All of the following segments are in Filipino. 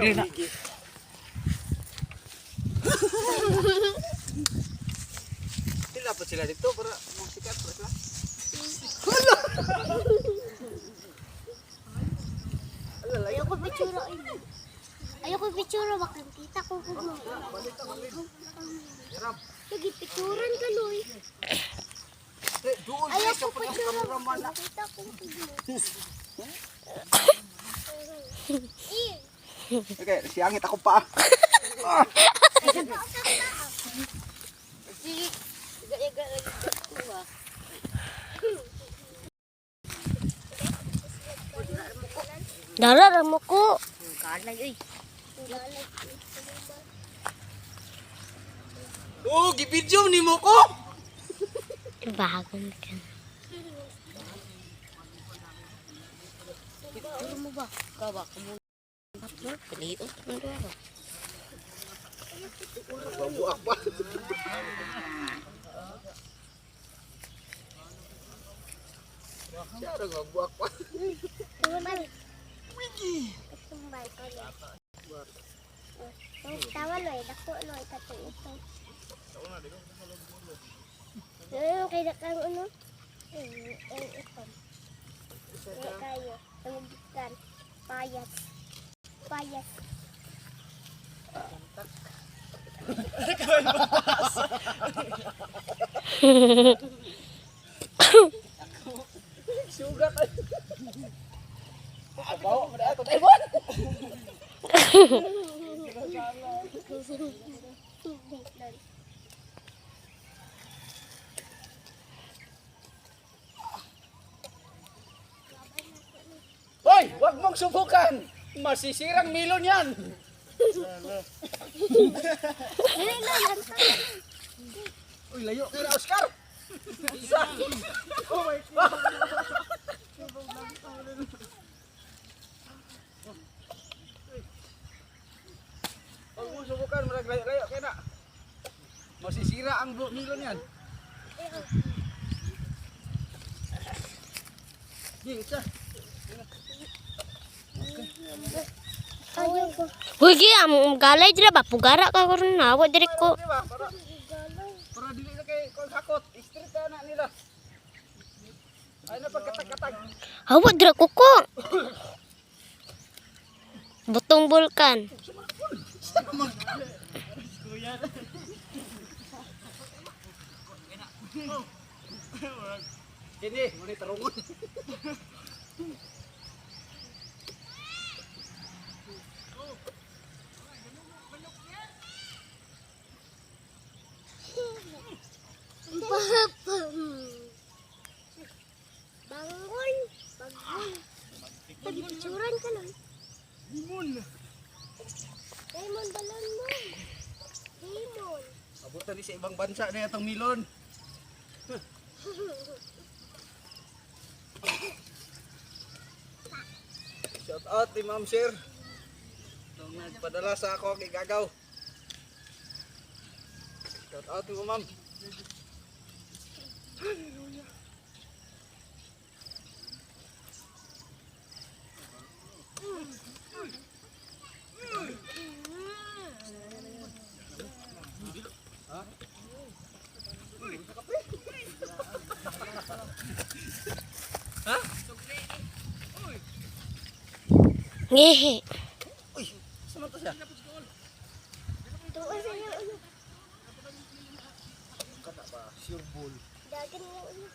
Dili na. Dapat sila dito para masikat pa sila. Ayoko picture. Ayoko picture, baka kita ko kung lagi picturean ka, Loy. Ayoko picture, makita ko Okay, siangit ako pa. Darar mo ko. Kalay, Oh, gibidyo ni mo ko. bagon ka. Picture mo ba? Kawa ka mo. Paliot mo ba? Babuak pa. Siya rin babuak pa. Tumbal. Tumbal ka na. Tawa lo eh, dako lo eh, kato ito. Kaya kang ano? Ito. Kaya kayo, tumugikan. Payat. Payat. Sugat. Bawa mo na ako tayo. Hoy, wag mong subukan. Masisirang milon yan. Uy, layo ka na, Oscar. Oh my God. Huwag mong subukan, layo ka na. Masisira ang milon yan. Di, isa. Uy, am galay dira ba? Pugara ka karon na, wa diri ko. Para dili na kay kon hakot, street na nila. Ay na pagkatag-katag. Hawa dira ko ko. Butong bulkan. Ini, muni tarungon. Bangun, bangun. Pagpicturan ka lang. Limon. Lemon balon mo. Lemon. Abutan ni sa ibang bansa na itong milon. Shout out ni Ma'am Sir. Nung nagpadala sa ako kay Gagaw. Shout out ni Ma'am. Ngehe. Uy, saan to siya? Tuwa sa iyo. Kata ba? Sure bull. Dagan mo ulo.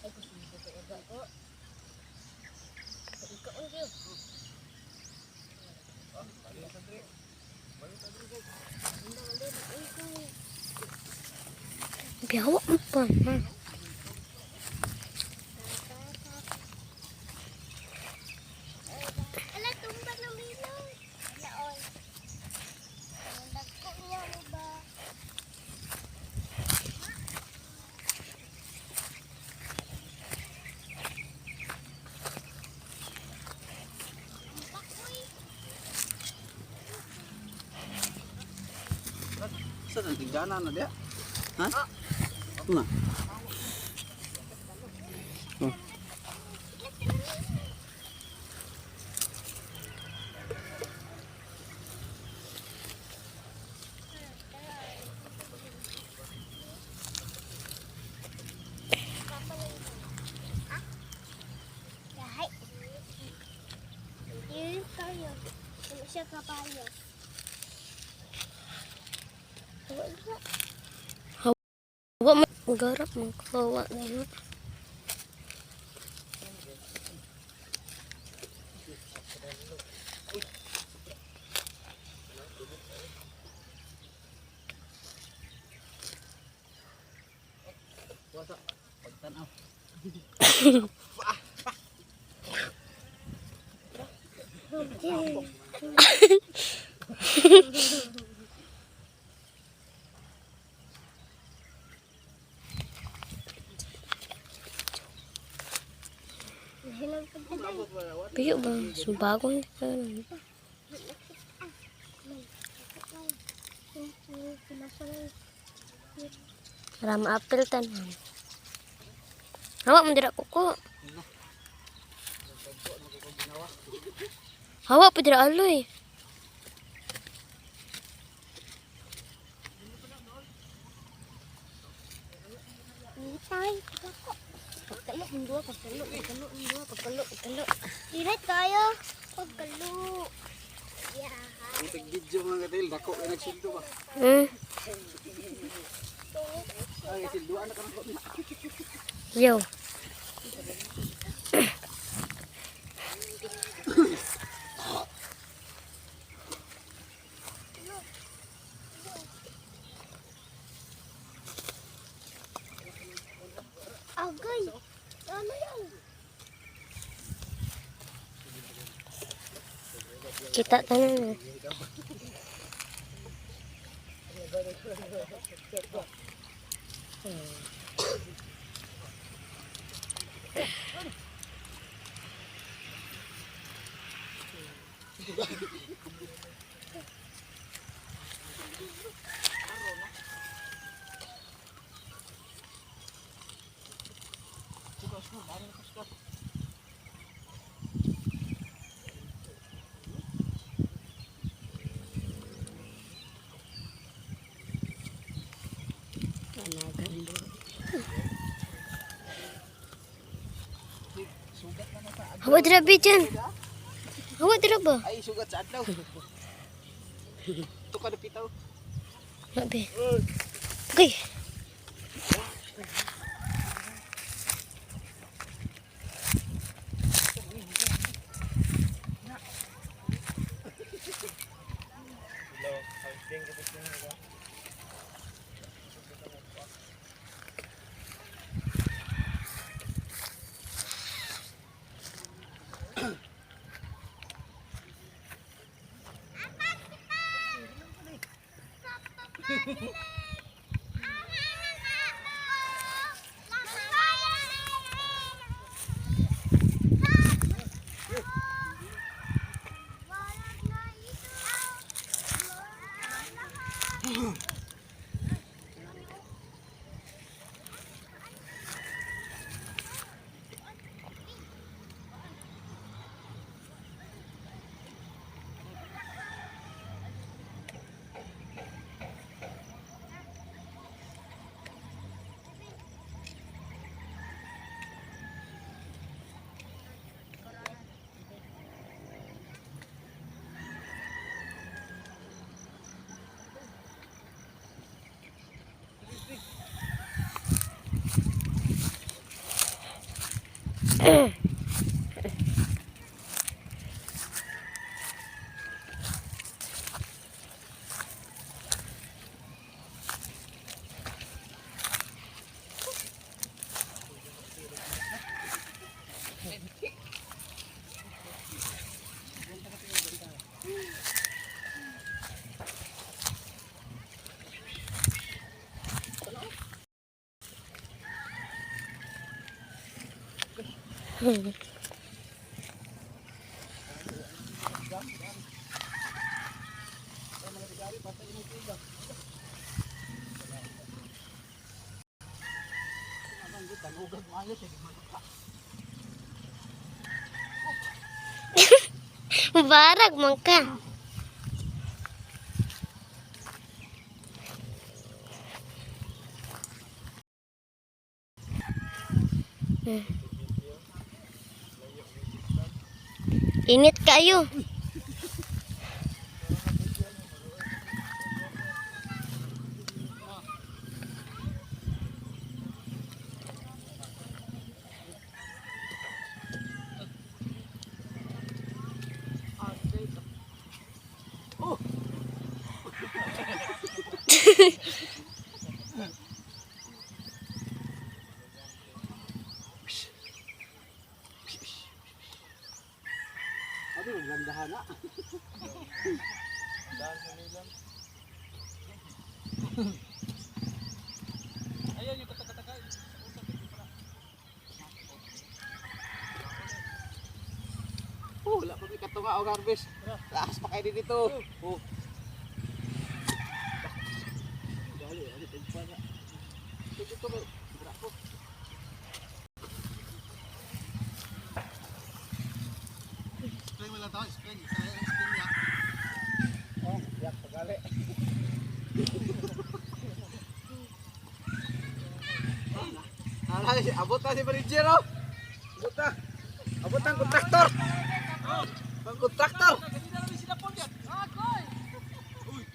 Ay, gusto mo ko ko. Ikaw ang diyo. Biyawa mo pa, ha? Ala, tumba ng bilog. Ala, oy. Ang dagko niya, ba? Saan ang tigdana na dia? Ha? Ito na. Oh. kayo. Wala siya kapayo. Wala. Hawa man garap man kawa na yun. Wasa. Pagtanaw. Nahilang ka dyan. Piyo ba? Sumbagong ka. Rama apel tanan. Hawa man dira kuko. Hawa pa dira aloy. Tay, ako. Pagkalo ang duwa, pagkalo. Direct kayo. Pagkalo. Yeah. Ang tag-video mga katil, dako ay nagsildo ba? Ay, sildoan na ka na. Yo. Agay. Ano yan? Kita tanan. Hawa dira bijan. Hawa dira ba? Ay, sugat sa adlaw. Ito ka na pitaw. Nabi. Okay. Barag man ka. Init kayo. Sabi, maglandahan na. Daan sa nilang. Ayan yung katakataka. Wala pa may katunga o garbis. Lakas pa kayo dito. Dali, ano tayo pa na. Dito ba? Brapo. Spray mo lang tao, spray. Spray niya. Oh, yak pagali. Abot na si manager oh. Abot na. Abot ang kontraktor. Ang kontraktor. Kanina namin sinapon yan. Uy.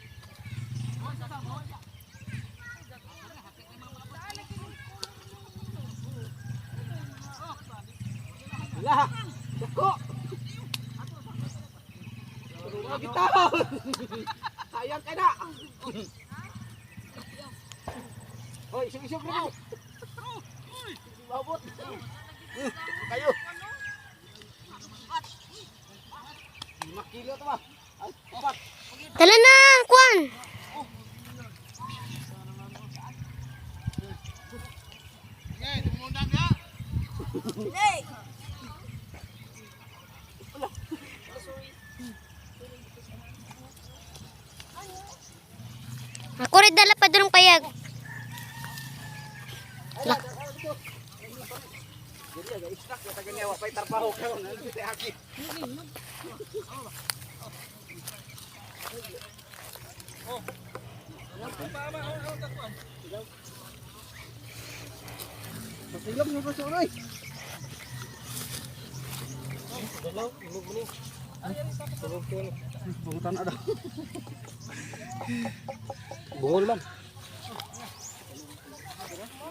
Wala. Dako. Wala kita. Sayang ka na. Hoy, isog-isog na mo. Mabot. Kayo. 5 kilo to ba? Ay, 4. Tala na, Kwan. Okay, tumundang ya. Ako rin dala pa doon payag. Jadi agak istak ya taganya wa pay trabaho karon nandito sa aki. Pasilog mo pa sa oray. Dalaw, imog mo ni. Tulog ko ni. Bungutan ada. Bungol man.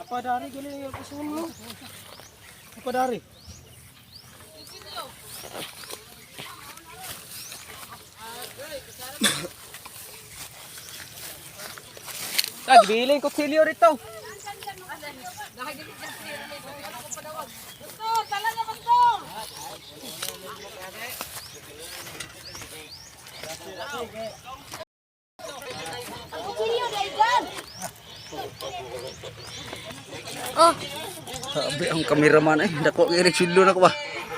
Apa dari gini yung kusun mo? Apa dari? Gibiling ko silyo rito. Oh, Sabi ang kameraman dako kay silyo na ko ba.